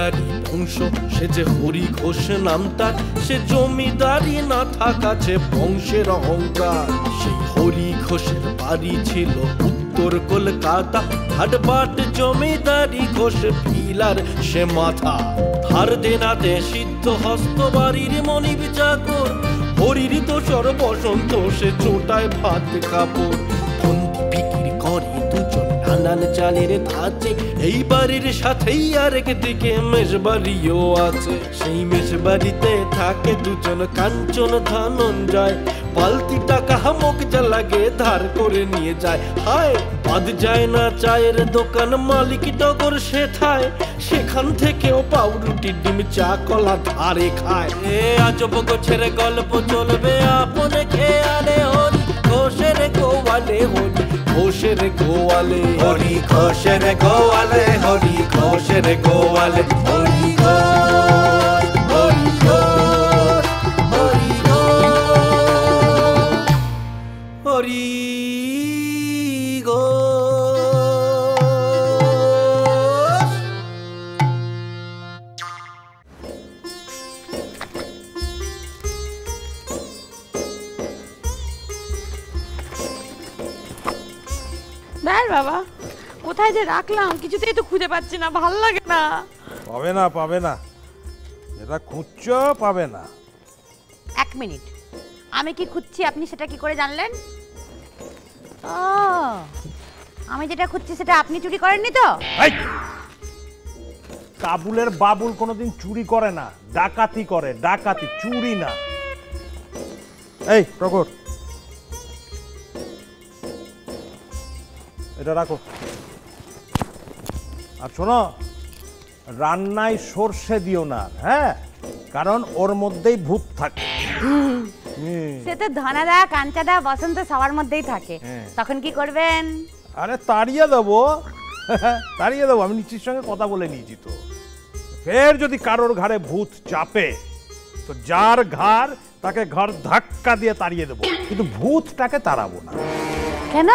জমিদারি বংশ, সে যে হরি ঘোষ নাম তার, সে জমিদারি না থাকাছে বংশের অহংকার। সেই হরি ঘোষের বাড়ি ছিল উত্তর কলকাতা, হাটবাট জমিদারি ঘোষ পিলার সে মাথা। ধার দেনাতে সিদ্ধ হস্ত বাড়ির মনিব চাকর, হরির দোসর বসন্ত সে চোটায় ভাত কাপড়। বিক্রি করে দুজন নানান চালের ধাঁচে, এই বাড়ির সাথেই আরেক দিকে মেষবাড়িও আছে। সেই মেষবাড়িতে থাকে দুজন কাঞ্চন ধনঞ্জয়, পালতি টাকা হামক যা লাগে ধার করে নিয়ে যায়। হায় বাদ যায় না চায়ের দোকান, মালিক টগর সে থায়, সেখান থেকেও পাউরুটি ডিম চা কলা ধারে খায়। এ আজব গোছের গল্প চলবে আপনে খেয়ালে, হরি ঘোষের গোয়ালে, হরি ঘোষের গোয়ালে, হরি ঘোষের গোয়ালে, হরি ঘোষের গোয়ালে, হরি ঘোষ, হরি ঘোষ, হরি ঘোষ, হরি ঘোষ। বাবা কোথায় যে রাখলাম কিছুতেই তো খুঁজে পাচ্ছি না, ভালো লাগে না। পাবে না, পাবে না, এটা খুঁজছো পাবে না। এক মিনিট, আমি কি খুঁজছি আপনি সেটা কি করে জানলেন? ও, আমি যেটা খুঁজছি সেটা আপনি চুরি করেননি তো? কাবুলের বাবুল কোনোদিন চুরি করে না, ডাকাতি করে, ডাকাতি, চুরি না। এই টগর, এটা রাখো। আর শোনো, রান্নায় সর্ষে দিও না, হ্যাঁ, কারণ ওর মধ্যেই ভূত থাকে। সে তো ধনাদা কাঞ্চাদা বসন্ত সবার মধ্যেই থাকে, তখন কি করবেন? আরে তাড়িয়ে দেবো, তাড়িয়ে দেবো। আমি নিশ্চির সঙ্গে কথা বলে নিয়েছি তো। ফের যদি কারোর ঘাড়ে ভূত চাপে তো যার ঘাড় তাকে ঘর ধাক্কা দিয়ে তাড়িয়ে দেবো, কিন্তু ভূতটাকে তাড়াবো না। কেন?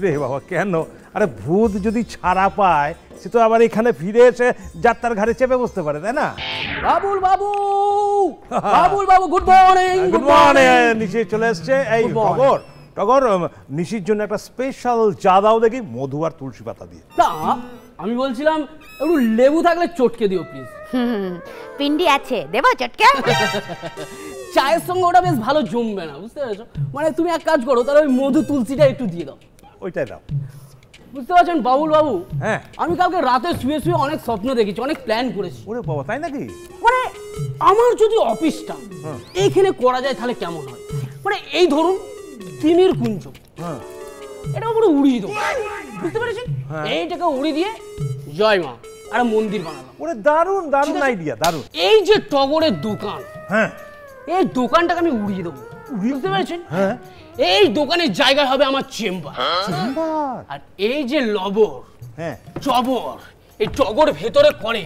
রে বাবা কেন? আরে ভূত যদি ছাড়া পায় সে তো আবার এখানে ফিরে এসে যাত্রার ঘাড়ে চেপে বসতে পারে, তাই না? Babul Babu, Babul Babu, good morning. Good morning. Nishi চলে এসছে। এই টগর, টগর নিশির জন্য একটা স্পেশাল চা দাও দেখি, মধু আর তুলসী পাতা দিয়ে। না, আমি বলছিলাম একটু লেবু থাকলে চটকে দিও প্লিজ। পিন্ডি আছে, দেবো চটকে? চায়ের সঙ্গে ওটা বেশ ভালো জমবে না, বুঝতে পেরেছো? মানে তুমি এক কাজ করো, তাহলে ওই মধু তুলসীটা একটু দিয়ে দাও। ওইটাই দাও। বুঝতে পারছেন বাবুল বাবু? হ্যাঁ, আমি কালকে রাতে শুয়ে শুয়ে অনেক স্বপ্ন দেখেছি, অনেক প্ল্যান করেছি। ওরে বাবা, তাই নাকি? মানে আমার যদি অফিসটা এইখানে করা যায় তাহলে কেমন হয়? মানে এই ধরুন তিমির কুঞ্জ, এটা পুরো উড়িয়ে দেবো, বুঝতে পেরেছেন? এইটাকে উড়িয়ে দিয়ে জয় মা আর মন্দির বানালাম। ওরে দারুণ, দারুণ আইডিয়া, দারুণ। এই যে টগরের দোকান, হ্যাঁ, এই দোকানটাকে আমি উড়িয়ে দেবো, বুঝতে পেরেছেন? হ্যাঁ, এই দোকানের জায়গা হবে আমার চেম্বার। আর এই যে লবর, হ্যাঁ চবর, এই টগর ভেতরে করে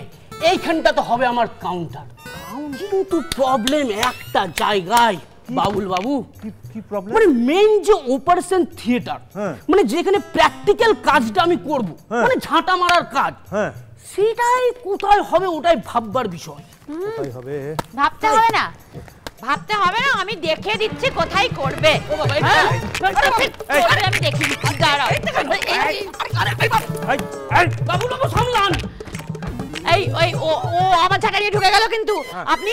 এইখানটা তো হবে আমার কাউন্টার। কিন্তু প্রবলেম একটা জায়গায় বাবুল বাবু। কি প্রবলেম? মানে মেইন যে অপারেশন থিয়েটার, মানে যেখানে প্র্যাকটিক্যাল কাজটা আমি করব, মানে ঝাঁটা মারার কাজ, সেটাই কোথায় হবে ওটাই ভাববার বিষয়। কোথায় হবে? ভাবতে হবে না, ভাবতে হবে না, আমি দেখে দিচ্ছি কোথায় করবে। ও বাবা, আমি দেখি দিচ্ছি, দাঁড়াও। বাবুল বাবু সামলান। এই ওই ও আমার ঝাঁটা নিয়ে ঢুকে গেল, কিন্তু আপনি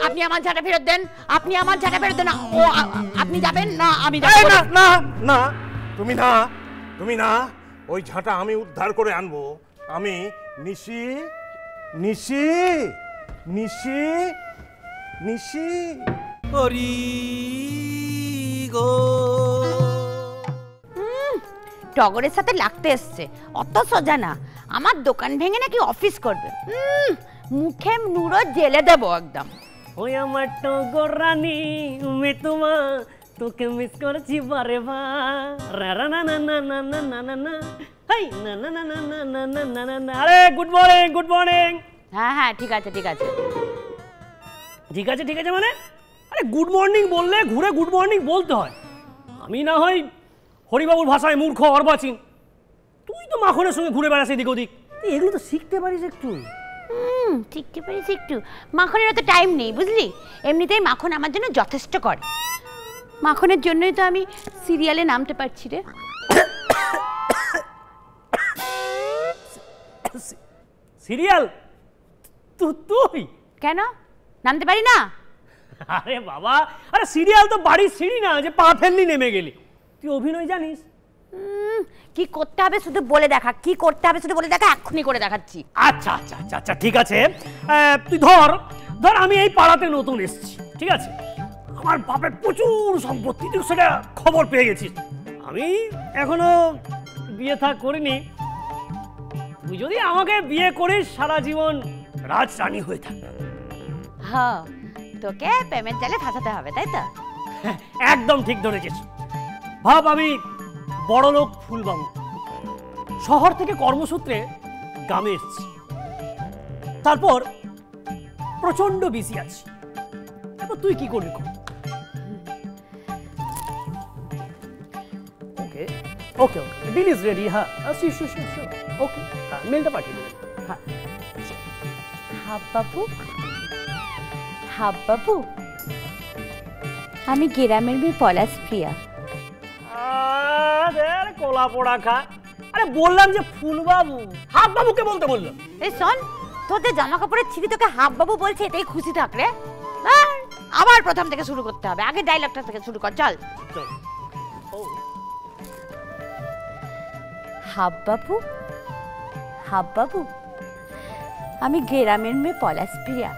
আপনি আমার ঝাঁটা ফেরত দেন, আপনি আমার ঝাঁটা ফেরত দেন। ও আপনি যাবেন না, আমি যাব না। না না, তুমি না, তুমি না, ওই ঝাঁটা আমি উদ্ধার করে আনবো। আমি নিশি, নিশি, নিশি, নিশি। হরি গো। টগরের সাথে লাগতে এসছে, অত সোজা না। আমার দোকান ভেঙে নাকি অফিস করবে, মুখে নুরো জেলে দেবো একদম। ওই আমার টগর রানী, আমি তোমা তোকে মিস করছি বারে বার। না না না না না না না না, হাই না না না না না না না না না না। আরে গুড মর্নিং, গুড মর্নিং। হ্যাঁ হ্যাঁ, ঠিক আছে ঠিক আছে ঠিক আছে ঠিক আছে, মানে আরে গুড মর্নিং বললে ঘুরে গুড মর্নিং বলতে হয়। আমি না হয় হরিবাবুর ভাষায় মূর্খ অর্বাচীন, তুই তো মাখনের সঙ্গে ঘুরে বেড়াস এদিক ওদিক, এগুলো তো শিখতে পারিস একটু। শিখতে পেরেছি একটু। মাখনের তো টাইম নেই বুঝলি, এমনিতেই মাখন আমার জন্য যথেষ্ট করে। মাখনের জন্যই তো আমি সিরিয়ালে নামতে পারছি রে। সিরিয়াল তুই কেন নামতে পারি না? আরে বাবা, আরে সিরিয়াল তো বাড়ির সিঁড়ি না যে পা ফেললি নেমে গেলি। তুই অভিনয় জানিস? কি করতে হবে শুধু বলে দেখা, কি করতে হবে শুধু বলে দেখা, এক্ষুনি করে দেখাচ্ছি। আচ্ছা আচ্ছা আচ্ছা আচ্ছা ঠিক আছে। তুই ধর আমি এই পাড়াতে নতুন এসেছি, ঠিক আছে? আমার বাপের প্রচুর সম্পত্তি, তুই সেটা খবর পেয়ে গেছিস। আমি এখনো বিয়ে থা করিনি। তুই যদি আমাকে বিয়ে করিস সারা জীবন রাজরানী হয়ে থাকবে। হ্যাঁ, তোকে প্রেমের জালে ফাঁসাতে হবে, তাই তো? একদম ঠিক ধরেছিস। ভাব আমি বড়লোক ফুলবাবু, শহর থেকে কর্মসূত্রে গ্রামে এসেছি, তারপর প্রচন্ড বিজি আছি। তারপর তুই কি করবি? ওকে ওকে ওকে, ডিল ইজ রেডি। হ্যাঁ ওকে, মেলটা পাঠিয়ে দেবেন। হ্যাঁ হাব্বাবু, হাব্বাবু, আমি গ্রামের মেয়ে পলাশ প্রিয়া। আরে কোলা পোড়া খা। আরে বললাম যে ফুলবাবু, হাব্বাবুকে বলতে বললাম। এই শোন, তোদের জামা কাপড়ের ছিঁড়ি তোকে হাব্বাবু বলছে, এতেই খুশি থাক রে। আবার প্রথম থেকে শুরু করতে হবে, আগে ডায়লগটা থেকে শুরু কর, চল। হাব্বাবু, হাব্বাবু, আমি গ্রামের মেয়ে পলাশ প্রিয়া,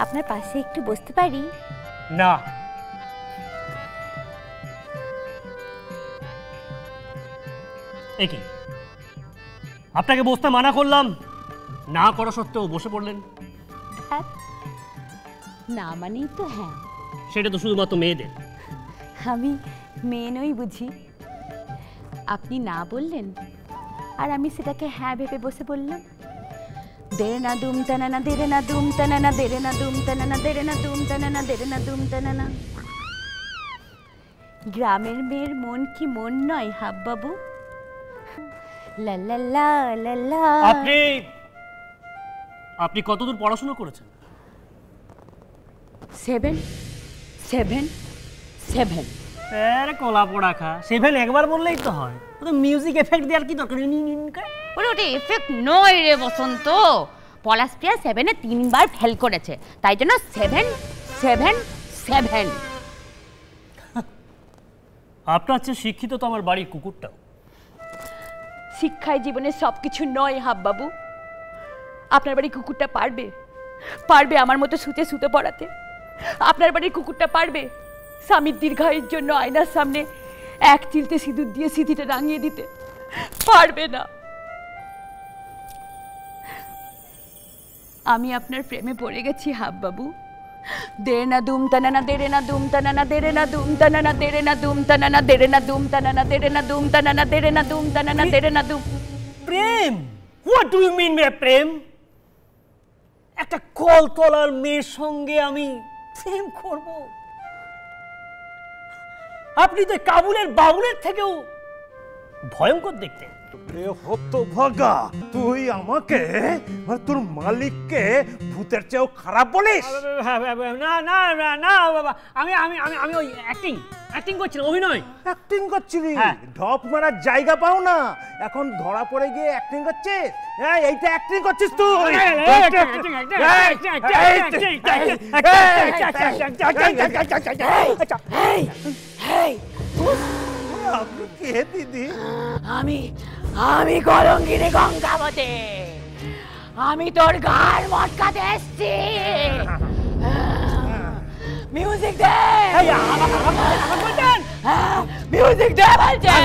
আপনার পাশে একটু বসতে পারি? না। একই আপনাকে বসতে মানা করলাম, না করা সত্ত্বেও বসে পড়লেন। হ্যাঁ, না মানেই তো হ্যাঁ। সেটা তো শুধুমাত্র মেয়েদের। আমি মেয়ে নই বুঝি? আপনি না বললেন আর আমি সেটাকে হ্যাঁ ভেবে বসে বললাম। দেরে না দুম টানানা, দেরে না দুম টানানা, দেরে না দুম টানানা, দেরে না দুম টানানা, দেরে না দুম টানানা। গ্রামের মেয়ের মন কি মন নয় হাব্বাবু? লা লা লা লা লা। আপনি কতদূর পড়াশোনা করেছেন? 7 7 7। আরে কোলা পোড়া খা, 7 একবার বললেই তো হয়। ও তো মিউজিক এফেক্ট দেওয়ার কি দরকার? ওরে ওটা এফেক্ট নয় রে বসন্ত, পলাশ প্রিয়া 7-এ 3বার ফেল করেছে, তাই জন্য 7 7 7। আপনার চেয়ে শিক্ষিত তো আমার বাড়ির কুকুরটাও। শিক্ষায় জীবনে সবকিছু নয় হাব্বাবু। আপনার বাড়ির কুকুরটা পারবে পারবে আমার মতো শুতে শুতে পড়াতে? আপনার বাড়ির কুকুরটা পারবে স্বামীর দীর্ঘায়ুর জন্য আয়নার সামনে এক চিলতে সিঁদুর দিয়ে সিঁথিটা রাঙিয়ে দিতে? পারবে না। আমি আপনার প্রেমে পড়ে গেছি হাব্বাবু। দেরে না দুম টানানা, দেরে না দুম টানানা, দেরে না দুম টানানা, দেরে না দুম টানানা, দেরে না দুম টানানা, দেরে না দুম টানানা, দেরে না দুম টানানা, দেরে না দুম। প্রেম? What do you mean by prem? একটা কলতলার মেয়ের সঙ্গে আমি প্রেম করব? আপনি তো কাবুলের বাবুলের থেকেও ভয়ঙ্কর দেখতে। হতভাগা, তুই আমাকে আর তোর মালিককে ভূতের চেয়েও খারাপ বলিস? না না না বাবা, আমি আমি আমি আমি ওই অ্যাক্টিং করছিলাম, অভিনয়। অ্যাক্টিং করছিলি? হ্যাঁ। ঢপ মারার জায়গা পাও না, এখন ধরা পড়ে গিয়ে অ্যাক্টিং করছিস? এইটা অ্যাক্টিং করছিস তুই? আপনি কে দিদি? আমি কলঙ্কিনী গঙ্গাবতী, আমি তোর গাল মটকাতে এসছি। মিউজিক দে, মিউজিক দে বলছে।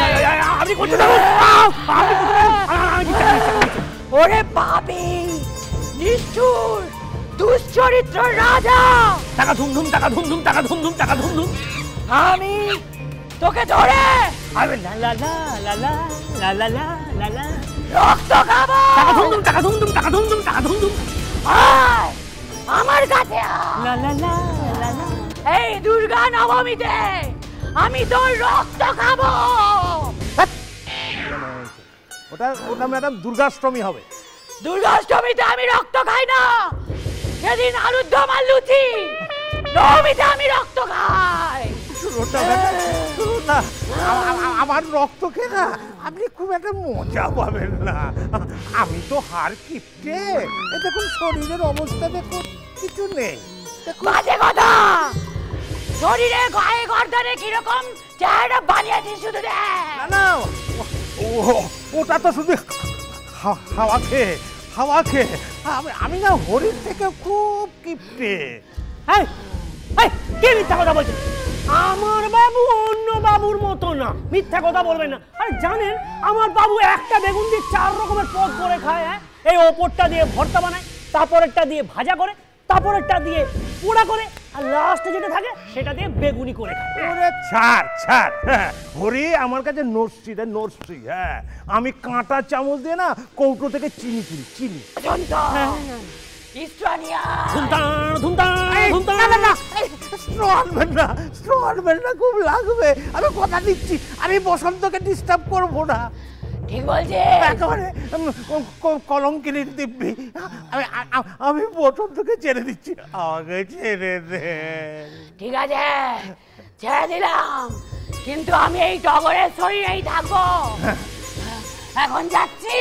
ওরে পাপী, নিষ্ঠুর, দুশ্চরিত্র রাজা, টাকা ধুমধুম, টাকা ধুমধুম, টাকা ধুমধুম, টাকা ধুমধুম। আমি তোকে ধরে লা লা লা লা লা লা লা লা লা লা রক্ত খাবো। টাকা ধুমধুম, টাকা ধুমধুম, টাকা ধুমধুম, টাকা ধুমধুম। আয় আমার কাছে আয়। লা লা লা লা লা। এই দুর্গা নবমীতে আমি তোর রক্ত খাবো। ওটা ম্যাডাম দুর্গাষ্টমী হবে। দুর্গাষ্টমীতে আমি রক্ত খাই না, সেদিন আলুর দম আর লুচি। নবমীতে আমি রক্ত খাই। আমার রক্ত খেয়ে না আপনি খুব একটা মজা পাবেন না। আমি তো হার কিপটে, দেখুন শরীরের অবস্থা দেখুন, কিছু নেই। বাজে কথা। শরীরে গায়ে গর্দানে কিরকম চেহারা বানিয়েছিস শুধু রে। না ওটা তো শুধু হাওয়া খেয়ে। আমি না হরির থেকে খুব কিপটে। কে মিথ্যা কথা বলছে? আমার বাবু অন্য বাবুর মতো না, মিথ্যা কথা বলবেন না। আরে জানেন আমার বাবু একটা বেগুন দিয়ে 4 রকমের পদ করে খায়। হ্যাঁ, এই ওপরটা দিয়ে ভর্তা বানায়, তারপরেরটা দিয়ে ভাজা করে, তারপরেরটা দিয়ে পোড়া করে, আর লাস্টে যেটা থাকে সেটা দিয়ে বেগুনি করে খায়। ওরে ছাড়, হরি আমার কাছে নড়ছি। হ্যাঁ, আমি কাঁটা চামচ দিয়ে না কৌটো থেকে চিনি কিনি। খুব লাগবে, আমি কথা দিচ্ছি, আমি বসন্তকে ডিস্টার্ব করবো না। ঠিক বলছে, একেবারে কলঙ্কিনীর দিব্যি। আমি বসন্তকে ছেড়ে দিচ্ছি, আমাকে ছেড়ে দে। ঠিক আছে, ছেড়ে দিলাম, কিন্তু আমি এই টগরের শরীরেই থাকবো। এখন যাচ্ছি।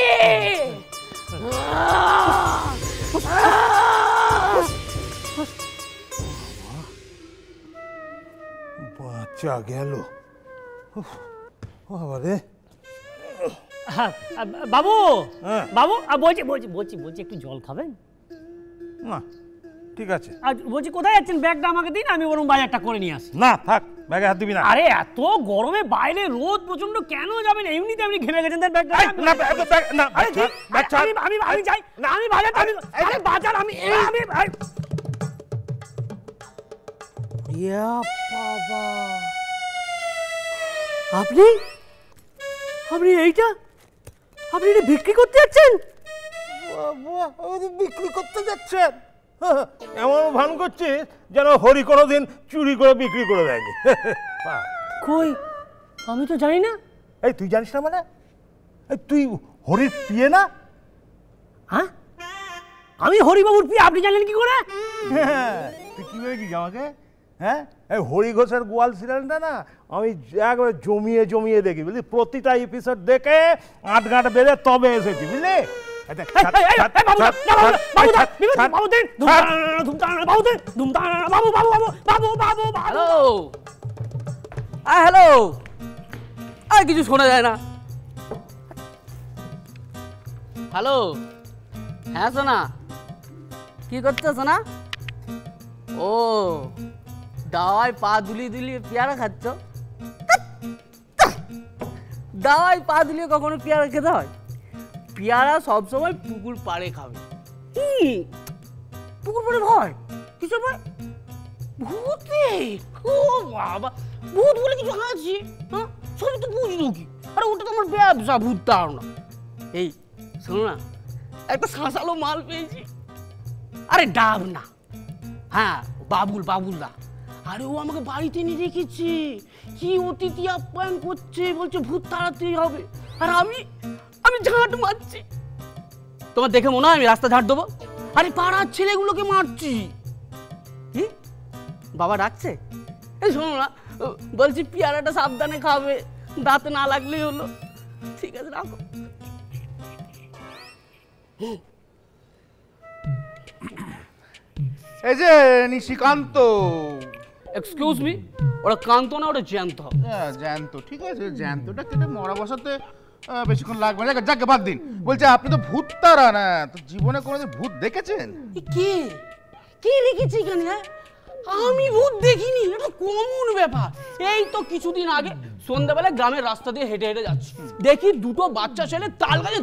বাচ্চা গেল বাবারে। বাবু হ্যাঁ। বাবু বলছি একটু জল খাবেন? না ঠিক আছে। আর বলছি কোথায় যাচ্ছেন? ব্যাগটা আমাকে দিন, আমি বরং বাজারটা করে নিয়ে আসি। না থাক, ব্যাগে হাত দিবি না। আরে এত গরমে বাইরে রোদ প্রচন্ড, কেন যাবেন? এমনিতে আপনি ঘেমে গেছেন, তার ব্যাগটা আমি যাই না, আমি বাজার বাবা। আপনি এইটা বিক্রি করতে যাচ্ছেন? বিক্রি করতে যাচ্ছেন? এমন ভান করছিস যেন হরি কোনোদিন চুরি করে বিক্রি করে দেয়নি। কই, আমি তো জানি না। এই তুই জানিস না মানে? এই তুই হরির পিয়ে না? হ্যাঁ, আমি হরিবাবুর পিয়ে, আপনি জানেন কি করে? তুই কি ভেবেছিস আমাকে? হ্যাঁ, এই হরি ঘোষের গোয়াল সিরিয়ালটা না আমি একবারে জমিয়ে দেখি, বুঝলি? প্রতিটা এপিসোড দেখে 8 গাঁট বেড়ে তবে এসেছি, বুঝলি? হ্যালো, আর কিছু শোনা যায় না। হ্যালো, হ্যাঁ সোনা, কি করছো সোনা? ও দাওয়ায় পা দুলিয়ে পেয়ারা খাচ্ছ? দাওয়ায় পা দুলিয়ে কখনো পেয়ারা খেতে হয়? পেয়ারা সবসময় পুকুর পাড়ে খাবে। পুকুর পাড়ে ভয় কিসের ভয়? ভূতে? ও বাবা, ভূত বলে কিছু আছে? হ্যাঁ, সবই তো বুঝলো কি? আরে ওটা তো আমার ব্যবসা, ভূত তার না। এই শোনো না, একটা শাঁসালো মাল পেয়েছি। আরে ডাব না, হ্যাঁ বাবুলদা। আরে ও আমাকে বাড়িতে নিয়ে রেখেছে, কি অতিথি আপ্যায়ন করছে, বলছে ভূত তাড়াতেই হবে। আর আমি ঝাঁট মারছি। তোমার দেখে মনে হয় আমি রাস্তা ঝাঁট দেবো? আরে পাড়ার ছেলেগুলোকে মারছি। কি বাবা ডাকছে? এই শোনো না, বলছি পেয়ারাটা সাবধানে খাবে, দাঁতে না লাগলেই হলো। ঠিক আছে, রাখো। এই যে নিশিকান্ত। এক্সকিউজ মি, ওটা কান্ত না, ওটা জ্যান্ত। জ্যান্ত? ঠিক আছে, জ্যান্তটা কেটে মরা বসাতে বেশিক্ষণ লাগবে না। যাকে বাদ দিন। বলছে আপনি তো ভূত তারা না, তো জীবনে কোনোদিন ভূত দেখেছেন? কে রেখেছে এখানে? আমি ভূত দেখিনি, এটা কমন ব্যাপার। এই তো কিছুদিন আগে সন্ধ্যাবেলা গ্রামের রাস্তা দিয়ে হেঁটে যাচ্ছি, দেখি দুটো বাচ্চা ছেলে তাল গাছে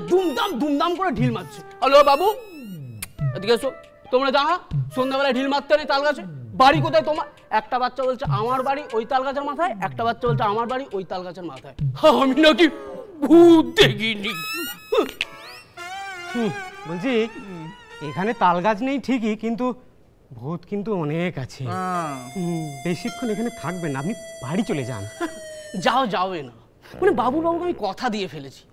দুমদাম করে ঢিল মারছে। হ্যালো বাবু, এদিকে এসো। তোমরা জানো না সন্ধ্যাবেলায় ঢিল মারতে নেই তাল গাছে? বাড়ি কোথায় তোমার? একটা বাচ্চা বলছে আমার বাড়ি ওই তাল গাছের মাথায়, একটা বাচ্চা বলছে আমার বাড়ি ওই তাল গাছের মাথায়। আমি নাকি ভূত দেখিনি। বলছি এখানে তাল গাছ নেই ঠিকই, কিন্তু ভূত কিন্তু অনেক আছে। বেশিক্ষণ এখানে থাকবেন না, আপনি বাড়ি চলে যান। যাও না, মানে বাবুকে আমি কথা দিয়ে ফেলেছি,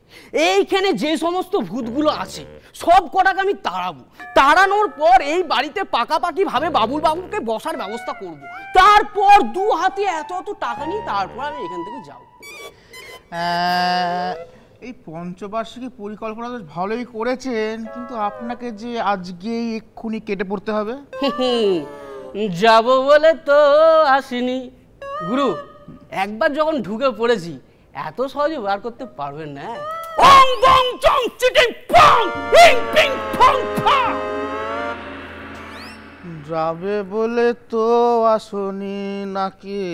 এইখানে যে সমস্ত ভূতগুলো আছে সব কটাকে আমি তাড়াবো, তাড়ানোর পর এই বাড়িতে পাকাপাকি ভাবে বাবুল বাবুকে বসার ব্যবস্থা করব, তারপর 2 হাতে এত এত টাকা নিয়ে তারপর আমি এখান থেকে যাবো। এই পঞ্চবার্ষিকী পরিকল্পনা তো ভালোই করেছেন, কিন্তু আপনাকে যে আজকেই এক্ষুনি কেটে পড়তে হবে। যাব বলে তো আসিনি গুরু, একবার যখন ঢুকে পড়েছি এত সহজে বার করতে পারবেন না। অং বং চং চিটিং পং পিং পিং ফং ফং। যাবে বলে তো আসনি নাকি?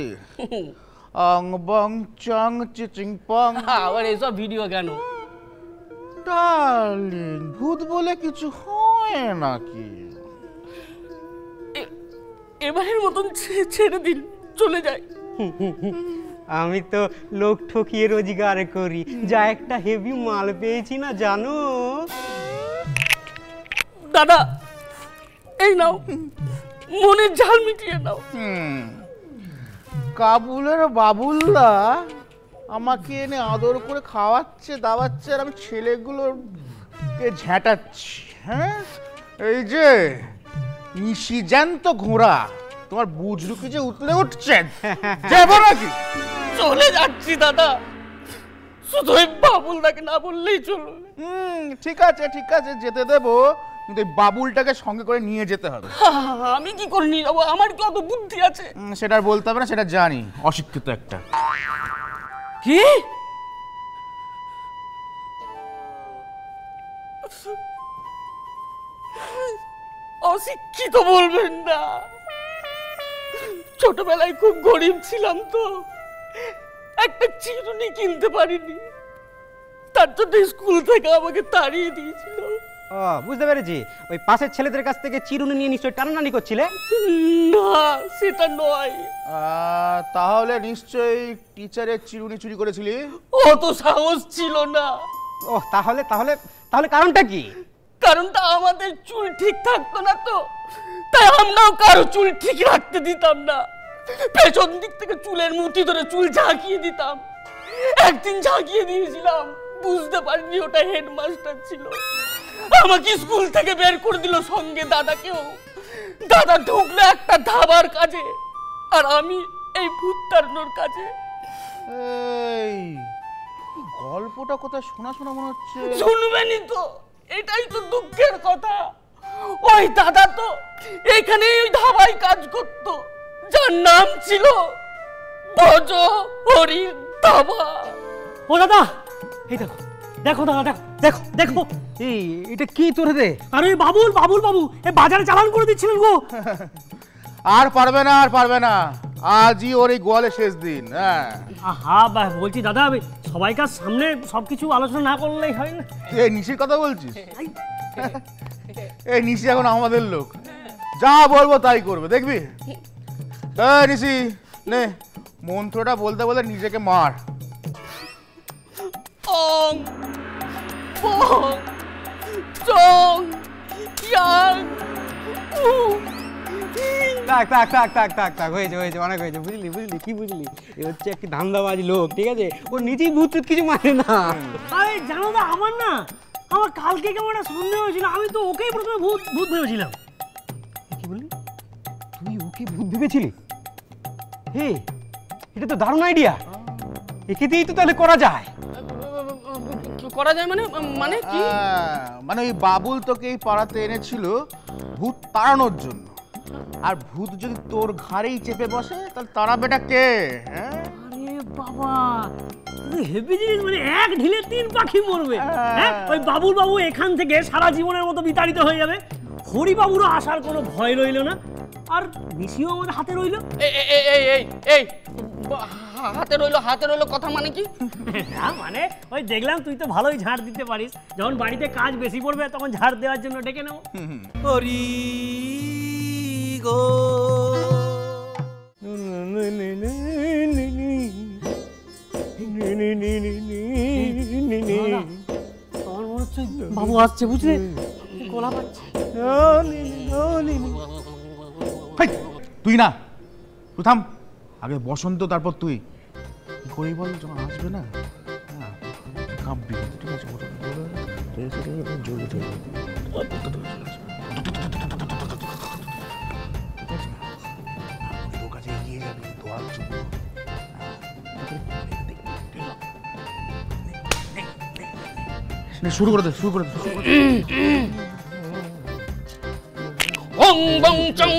অং বং চং চিচিং পং। আবার এইসব ভিডিও কেন? ডার্লিং, ভূত বলে কিছু হয় নাকি? এবারের মতন ছেড়ে দিন, চলে যাই। আমি তো লোক ঠকিয়ে রোজগার করি, যা একটা হেভি মাল পেয়েছি না জানো। দাদা এই নাও, মনের ঝাল মিটিয়ে নাও। কাবুলের বাবুল্লা আমাকে এনে আদর করে খাওয়াচ্ছে দাওয়াচ্ছে, আর আমি ছেলেগুলোকে ঝ্যাঁটাচ্ছি। হ্যাঁ, এই যে নিশি জ্যান্ত ঘোড়া, তোমার বুজরুকি যে উতলে উঠছে, যাবো নাকি? চলে যাচ্ছি দাদা, শুধু ওই বাবুলদাকে না বললেই চলবে। ঠিক আছে ঠিক আছে, যেতে দেবো, কিন্তু এই বাবুলটাকে সঙ্গে করে নিয়ে যেতে হবে। আমি কি করে নিয়ে যাবো? আমার কি অত বুদ্ধি আছে? সেটা আর বলতে হবে না, সেটা জানি, অশিক্ষিত একটা। কি? অশিক্ষিত বলবেন না, ছোটবেলায় খুব গরিব ছিলাম তো, একটা চিরুনি কিনতে পারিনি, তার জন্য স্কুল থেকে আমাকে তাড়িয়ে দিয়েছিল। ও বুঝতে পেরেছি, ওই পাশের ছেলেদের কাছ থেকে চিরুনি নিয়ে নিশ্চয়ই টানাটানি করছিলে। না সেটা নয়। তাহলে নিশ্চয়ই টিচারের চিরুনি চুরি করেছিলি? অত সাহস ছিল না। ও তাহলে তাহলে তাহলে কারণটা কি? কারণটা আমাদের চুল ঠিক থাকতো না তো, তাই আমরাও কারো চুল ঠিক রাখতে দিতাম না, পেছন দিক থেকে চুলের মুঠি ধরে চুল ঝাঁকিয়ে দিতাম। একদিন ঝাঁকিয়ে দিয়েছিলাম, বুঝতে পারিনি ওটা হেডমাস্টার ছিল, আমাকে স্কুল থেকে বের করে দিল, সঙ্গে দাদাকেও। দাদা ঢুকলো একটা ধাবার কাজে, আর আমি এই ভূত তাড়ানোর কাজে। এই গল্পটা কোথায় শোনা শোনা মনে হচ্ছে। শুনবেনই তো, এটাই তো দুঃখের কথা। ওই দাদা তো এখানে ওই ধাবায় কাজ করতো, যার নাম ছিল ভজ হরির ধাবা। ও দাদা, এই দেখো দেখো দাদা, দেখো দেখো দেখো, এই এটা কি তোরে দে? আরে বাবুল বাবুল বাবু, এ বাজারে চালান করে দিচ্ছিলেন গো। আর পারবে না, আর পারবে না, আজই ওর এই গোয়ালে শেষ দিন। হ্যাঁ আহা বলছি দাদা, সবাইকার সামনে সবকিছু আলোচনা না করলেই হয় না। এই নিশির কথা বলছিস? এই নিশি এখন আমাদের লোক, যা বলবো তাই করবে, দেখবি। এই নিশি, নে মন্ত্রটা বলতে বলতে নিজেকে মার। অং বং চং ইয়াং উ। থাক থাক থাক থাক থাক থাক, হয়েছে হয়েছে, অনেক হয়েছে, বুঝলি বুঝলি কি বুঝলি? এ হচ্ছে একটি ধান্দাবাজ লোক, ঠিক আছে? ও নিজেই ভূত কিছু মানে না। আরে জানো দা, আমার না, আমার কালকে কেমন একটা সন্দেহ হয়েছিল, আমি তো ওকেই প্রথমে ভূত ভূত ভেবেছিলাম। কি বললি? তুই ওকে ভূত ভেবেছিলি? হে, এটা তো দারুণ আইডিয়া, একে দিয়েই তো তাহলে করা যায়। করা যায় মানে? মানে কি? মানে ওই বাবুল তোকে এই পাড়াতে এনেছিল ভূত তাড়ানোর জন্য, আর ভূত যদি তোর ঘাড়েই চেপে বসে তাহলে তাড়াবেটা কে? হ্যাঁ, আরে বাবা, হেভি জিনিস, মানে এক ঢিলে 3 পাখি মরবে। হ্যাঁ, ওই বাবুল বাবু এখান থেকে সারা জীবনের মতো বিতাড়িত হয়ে যাবে, হরি বাবুরও আসার কোনো ভয় রইল না, আর নিশিও আমাদের হাতে রইল। এই এই এই এই এই হাতে রইলো কথা মানে কি? না মানে ওই দেখলাম তুই তো ভালোই ঝাড় দিতে পারিস, যখন বাড়িতে কাজ বেশি পড়বে তখন ঝাড় দেওয়ার জন্য ডেকে নেব। হরি গো আমার মনে হচ্ছে বাবু আসছে, বুঝলে, গলা পাচ্ছে। তুই না, তুই থাম, আগে বসন্ত তারপর তুই। গরিব বল যখন আসবে না, কাঁপবি। শুরু করে দে, শুরু করে দে। ওং বং চং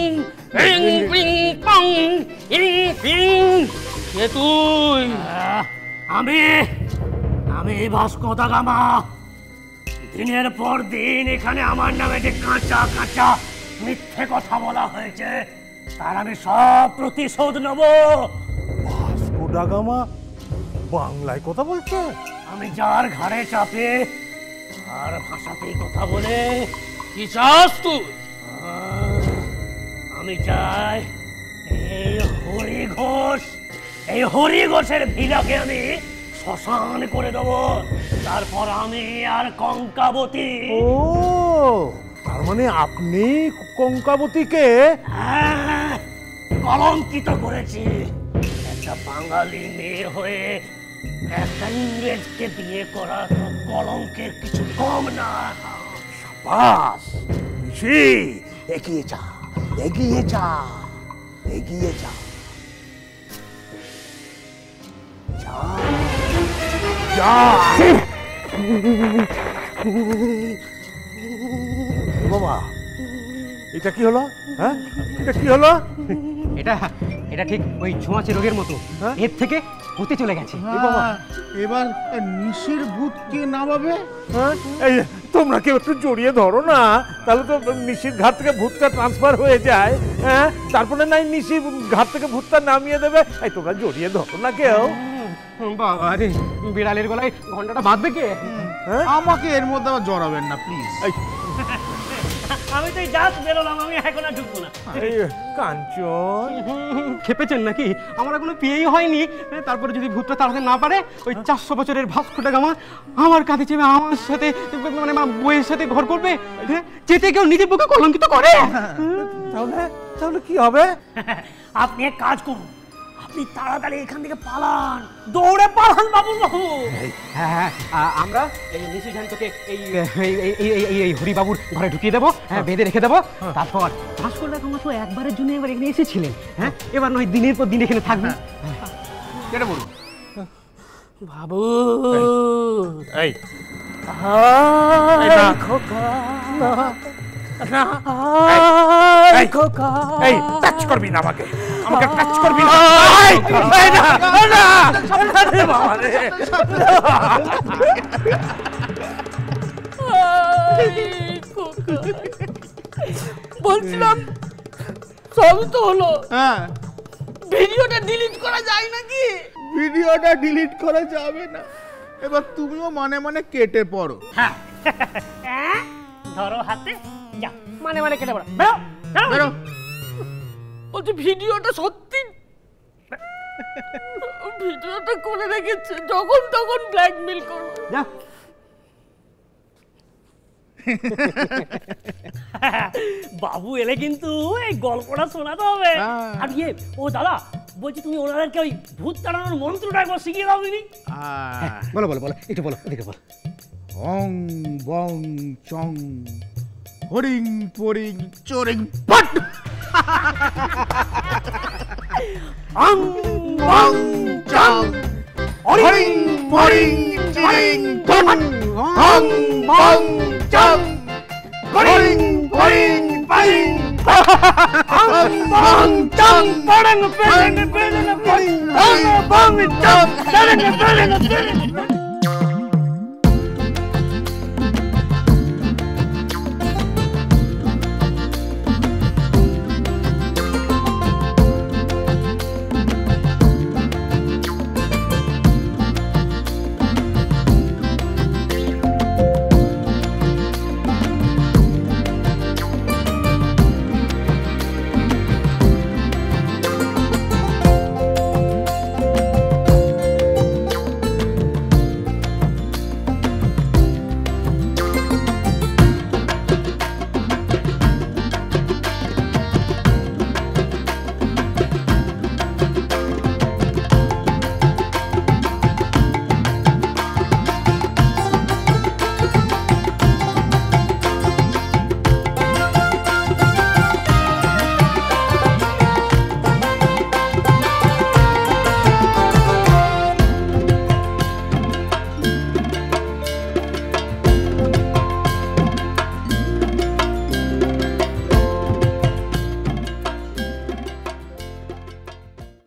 রিং রিং পং ইং ফিং। কে তুই? আমি ভাস্কো দা গামা। দিনের পর দিন এখানে আমার নামে যে কাঁচা কাঁচা মিথ্যে কথা বলা হয়েছে তার আমি সব প্রতিশোধ নেব। ভাস্কো দা গামা বাংলায় কথা বলছে? আমি যার ঘাড়ে চাপে আর ভাষাতেই কথা বলে। কি চাস তুই? আমি চাই এই হরি ঘোষের ভিলাকে আমি শ্মশান করে দেবো। তারপর আমি আর কঙ্কাবতী। ও তার মানে আপনি কঙ্কাবতীকে কলঙ্কিত করেছি। একটা বাঙালি মেয়ে হয়ে একটা ইংরেজকে বিয়ে করা তো কলঙ্কের কিছু কম না। বাস নিশি, এগিয়ে যা, এগিয়ে যা, এগিয়ে যা, যা যা। বাবা এটা কি হলো? হ্যাঁ এটা কি হলো? এটা ঠিক ওই ছোঁয়াচে রোগের মতো, এর থেকে হতে চলে গেছে। এবার নিশির ভূত কে নামাবে? এই তোমরা কেউ একটু জড়িয়ে ধরো না, তাহলে তো নিশির ঘাট থেকে ভূতটা ট্রান্সফার হয়ে যায়। হ্যাঁ তারপরে নাই নিশির ঘাট থেকে ভূতটা নামিয়ে দেবে। এই তোমরা জড়িয়ে ধরো না কেউ। বাবা রে, বিড়ালের গলায় ঘন্টাটা বাঁধবে কে? আমাকে এর মধ্যে আবার জড়াবেন না প্লিজ। আমি তো জাস্ট বেরোলাম, আমি এখন আর ঢুকবো না। কাঞ্চন খেপেছেন নাকি? আমার এখনো বিয়েই হয়নি, তারপরে যদি ভূতটা তাড়াতে না পারে ওই 400 বছরের ভাস্কো দা গামা আমার কাঁধে চেপে আমার সাথে মানে আমার বইয়ের সাথে ঘর করবে। যেতে কেউ নিজের বুকে কলঙ্কিত করে। তাহলে কি হবে? আপনি এক কাজ করুন, আপনি তাড়াতাড়ি এখান থেকে পালান, দৌড়ে পালান বাবু। হ্যাঁ আমরা এই নিশি ঝান্তকে এই হরিবাবুর ঘরে ঢুকিয়ে দেবো, বেঁধে রেখে দেবো। তারপর ভাস্কো দা গামা তো একবারের জন্য এবার এখানে এসেছিলেন, হ্যাঁ এবার নয় দিনের পর দিন এখানে থাকবেন। কেটে বলুন বাবু এই এই টাচ করবি না আমাকে, আমাকে টাচ করবি না। বলছিলাম সব তো হলো, হ্যাঁ ভিডিওটা ডিলিট করা যায় নাকি? ভিডিওটা ডিলিট করা যাবে না। এবার তুমিও মনে মনে কেটে পড়ো। হ্যাঁ ধরো হাতে, যা মানে মানে কেটে পড়ো। বেরো বেরো। বলছি ভিডিওটা সত্যি, ভিডিওটা করে রেখেছে, যখন তখন ব্ল্যাকমেল করবে। যা বাবু এলে কিন্তু এই গল্পটা শোনাতে হবে। আর ইয়ে ও দাদা, বলছি তুমি ওনাদেরকে ওই ভূত তাড়ানোর মন্ত্রটা একবার শিখিয়ে দাও দিদি। বলো বলো বলো, একটু বলো, এদিকে বলো। অং বং চং হরিং পরিং চোরিং পট। অং বং চং হরিং পরিং চোরিং পট। অং বং চং হরিং পরিং পাইং। অং বং চং পড়ং পেড়ং পেড়ং পরিং। অং বং চং চড়ং পেড়ং পেড়ং।